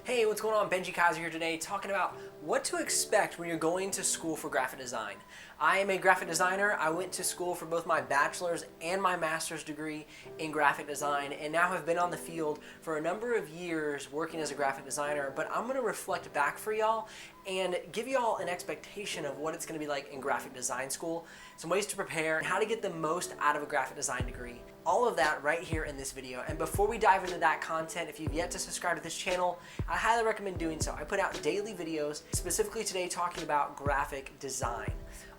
Hey, what's going on? Benji Kaiser here today talking about what to expect when you're going to school for graphic design. I am a graphic designer. I went to school for both my bachelor's and my master's degree in graphic design and now have been on the field for a number of years working as a graphic designer, but I'm going to reflect back for y'all and give y'all an expectation of what it's going to be like in graphic design school, some ways to prepare, and how to get the most out of a graphic design degree. All of that right here in this video. And before we dive into that content, if you've yet to subscribe to this channel, I highly recommend doing so. I put out daily videos, specifically today talking about graphic design.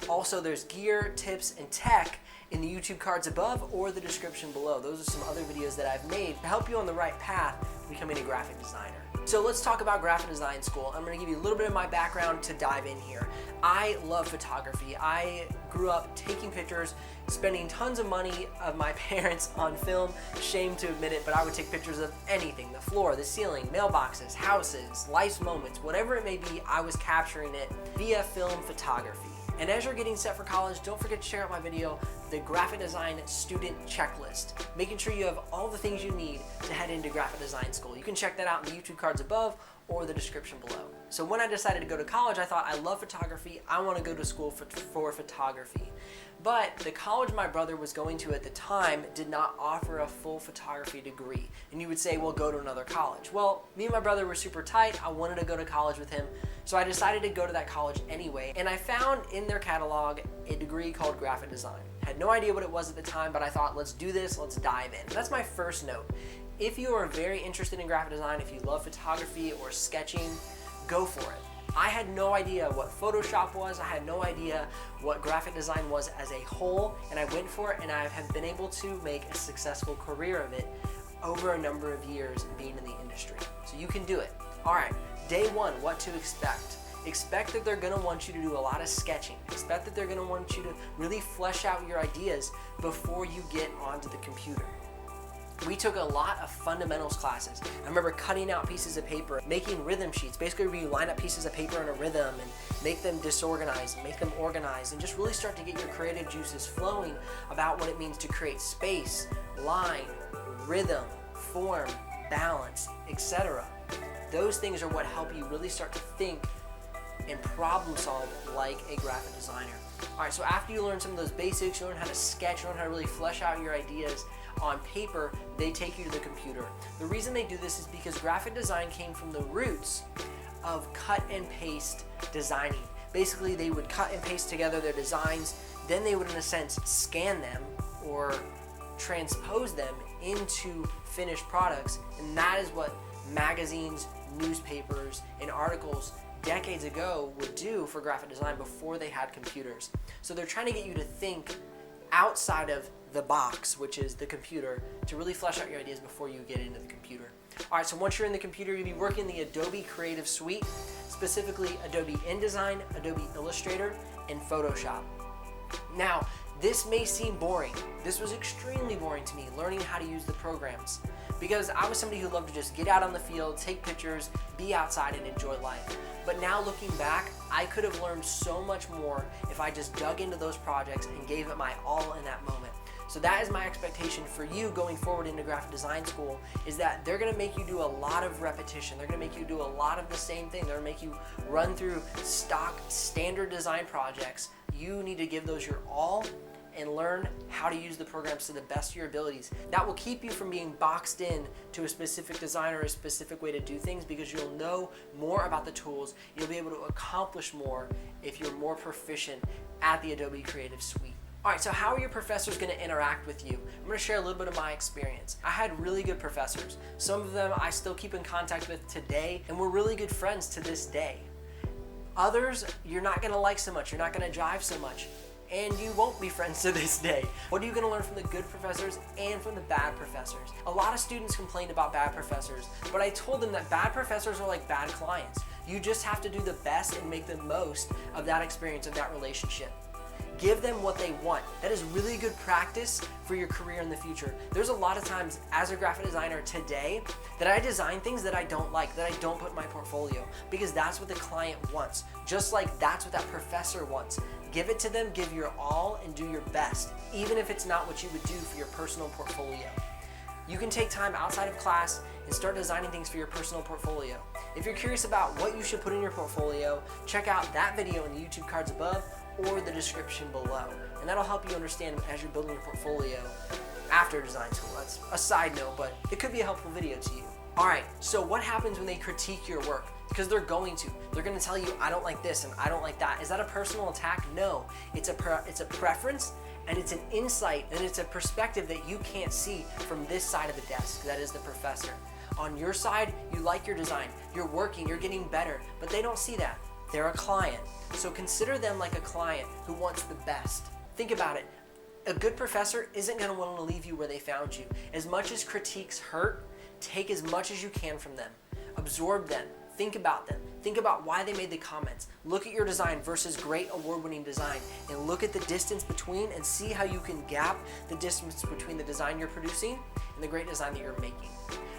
Also, there's gear, tips, and tech in the YouTube cards above or the description below. Those are some other videos that I've made to help you on the right path to becoming a graphic designer. So let's talk about graphic design school. I'm going to give you a little bit of my background to dive in here. I love photography. I grew up taking pictures, spending tons of money of my parents on film. Shame to admit it, but I would take pictures of anything: the floor, the ceiling, mailboxes, houses, life's moments, whatever it may be. I was capturing it via film photography. And as you're getting set for college, don't forget to check out my video, the Graphic Design Student Checklist, making sure you have all the things you need to head into graphic design school. You can check that out in the YouTube cards above or the description below. So when I decided to go to college, I thought, I love photography, I want to go to school for photography. But the college my brother was going to at the time did not offer a full photography degree. And you would say, well, go to another college. Well, me and my brother were super tight. I wanted to go to college with him. So I decided to go to that college anyway. And I found in their catalog a degree called graphic design. Had no idea what it was at the time, but I thought, let's do this, let's dive in. And that's my first note. If you are very interested in graphic design, if you love photography or sketching, go for it. I had no idea what Photoshop was. I had no idea what graphic design was as a whole, and I went for it, and I have been able to make a successful career of it over a number of years being in the industry. So you can do it. All right, day one, what to expect. Expect that they're gonna want you to do a lot of sketching. Expect that they're gonna want you to really flesh out your ideas before you get onto the computer. We took a lot of fundamentals classes. I remember cutting out pieces of paper, making rhythm sheets, basically where you line up pieces of paper in a rhythm and make them disorganized, make them organized, and just really start to get your creative juices flowing about what it means to create space, line, rhythm, form, balance, etc. Those things are what help you really start to think and problem solve like a graphic designer. All right, so after you learn some of those basics, you learn how to sketch, you learn how to really flesh out your ideas on paper, they take you to the computer. The reason they do this is because graphic design came from the roots of cut and paste designing. Basically, they would cut and paste together their designs, then they would, in a sense, scan them or transpose them into finished products, and that is what magazines, newspapers, and articles decades ago would do for graphic design before they had computers. So they're trying to get you to think outside of the box, which is the computer, to really flesh out your ideas before you get into the computer. All right, so once you're in the computer, you'll be working the Adobe Creative Suite, specifically Adobe InDesign, Adobe Illustrator, and Photoshop. Now, this may seem boring. This was extremely boring to me, learning how to use the programs, because I was somebody who loved to just get out on the field, take pictures, be outside, and enjoy life. But now looking back, I could have learned so much more if I just dug into those projects and gave it my all in that moment. So that is my expectation for you going forward into graphic design school, is that they're gonna make you do a lot of repetition. They're gonna make you do a lot of the same thing. They're gonna make you run through stock standard design projects. You need to give those your all and learn how to use the programs to the best of your abilities. That will keep you from being boxed in to a specific design or a specific way to do things, because you'll know more about the tools. You'll be able to accomplish more if you're more proficient at the Adobe Creative Suite. All right, so how are your professors gonna interact with you? I'm gonna share a little bit of my experience. I had really good professors. Some of them I still keep in contact with today, and we're really good friends to this day. Others, you're not gonna like so much, you're not gonna jive so much, and you won't be friends to this day. What are you gonna learn from the good professors and from the bad professors? A lot of students complained about bad professors, but I told them that bad professors are like bad clients. You just have to do the best and make the most of that experience, of that relationship. Give them what they want. That is really good practice for your career in the future. There's a lot of times as a graphic designer today that I design things that I don't like, that I don't put in my portfolio, because that's what the client wants. Just like that's what that professor wants. Give it to them, give your all, and do your best, even if it's not what you would do for your personal portfolio. You can take time outside of class and start designing things for your personal portfolio. If you're curious about what you should put in your portfolio, check out that video in the YouTube cards above or the description below. And that'll help you understand as you're building your portfolio after design school. That's a side note, but it could be a helpful video to you. All right, so what happens when they critique your work? Because they're going to. They're going to tell you, I don't like this and I don't like that. Is that a personal attack? No. It's a preference, and it's an insight, and it's a perspective that you can't see from this side of the desk. That is the professor. On your side, you like your design. You're working, you're getting better, but they don't see that. They're a client. So consider them like a client who wants the best. Think about it. A good professor isn't going to want to leave you where they found you. As much as critiques hurt, take as much as you can from them. Absorb them. Think about them. Think about why they made the comments. Look at your design versus great award-winning design, and look at the distance between and see how you can gap the distance between the design you're producing and the great design that you're making.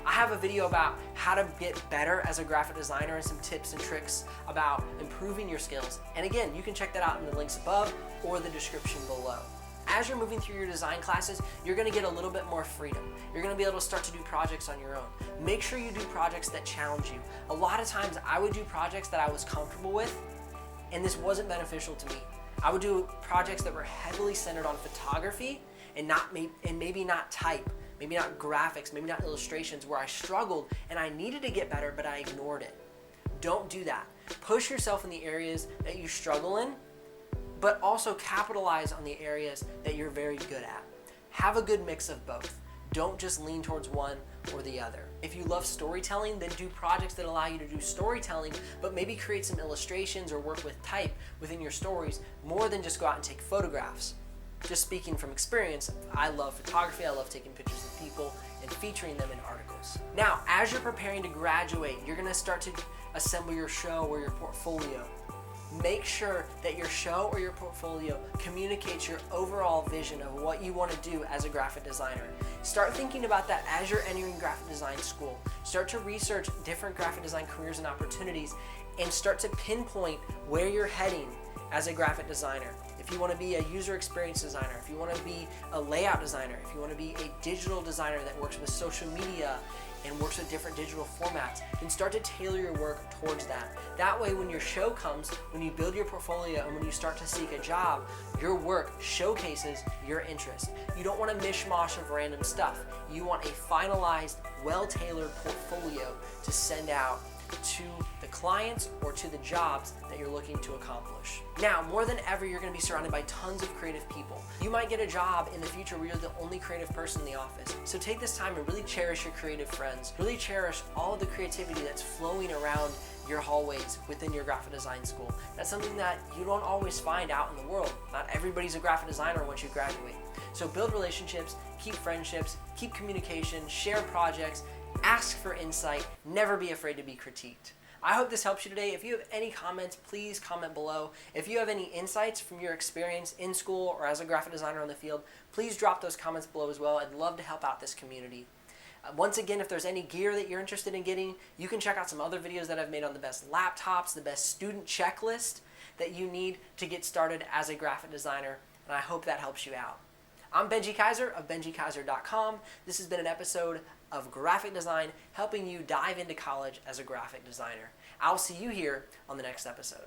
I have a video about how to get better as a graphic designer and some tips and tricks about improving your skills. And again, you can check that out in the links above or the description below. As you're moving through your design classes, you're going to get a little bit more freedom. You're going to be able to start to do projects on your own. Make sure you do projects that challenge you. A lot of times I would do projects that I was comfortable with, and this wasn't beneficial to me. I would do projects that were heavily centered on photography and maybe not type, maybe not graphics, maybe not illustrations, where I struggled and I needed to get better, but I ignored it. Don't do that. Push yourself in the areas that you struggle in, but also capitalize on the areas that you're very good at. Have a good mix of both. Don't just lean towards one or the other. If you love storytelling, then do projects that allow you to do storytelling, but maybe create some illustrations or work with type within your stories more than just go out and take photographs. Just speaking from experience, I love photography. I love taking pictures of people and featuring them in articles. Now, as you're preparing to graduate, you're gonna start to assemble your show or your portfolio. Make sure that your show or your portfolio communicates your overall vision of what you want to do as a graphic designer. Start thinking about that as you're entering graphic design school. Start to research different graphic design careers and opportunities, and start to pinpoint where you're heading as a graphic designer. If you want to be a user experience designer, if you want to be a layout designer, if you want to be a digital designer that works with social media and works with different digital formats, then start to tailor your work towards that. That way, when your show comes, when you build your portfolio, and when you start to seek a job, your work showcases your interest. You don't want a mishmash of random stuff. You want a finalized, well-tailored portfolio to send out to the clients or to the jobs that you're looking to accomplish. Now, more than ever, you're going to be surrounded by tons of creative people. You might get a job in the future where you're the only creative person in the office. So take this time and really cherish your creative friends. Really cherish all of the creativity that's flowing around your hallways within your graphic design school. That's something that you don't always find out in the world. Not everybody's a graphic designer once you graduate. So build relationships, keep friendships, keep communication, share projects, ask for insight, never be afraid to be critiqued. I hope this helps you today. If you have any comments, please comment below. If you have any insights from your experience in school or as a graphic designer on the field, please drop those comments below as well. I'd love to help out this community. Once again, if there's any gear that you're interested in getting, you can check out some other videos that I've made on the best laptops, the best student checklist that you need to get started as a graphic designer, and I hope that helps you out. I'm Benji Kaiser of BenjiKaiser.com. This has been an episode of Graphic Design, helping you dive into college as a graphic designer. I'll see you here on the next episode.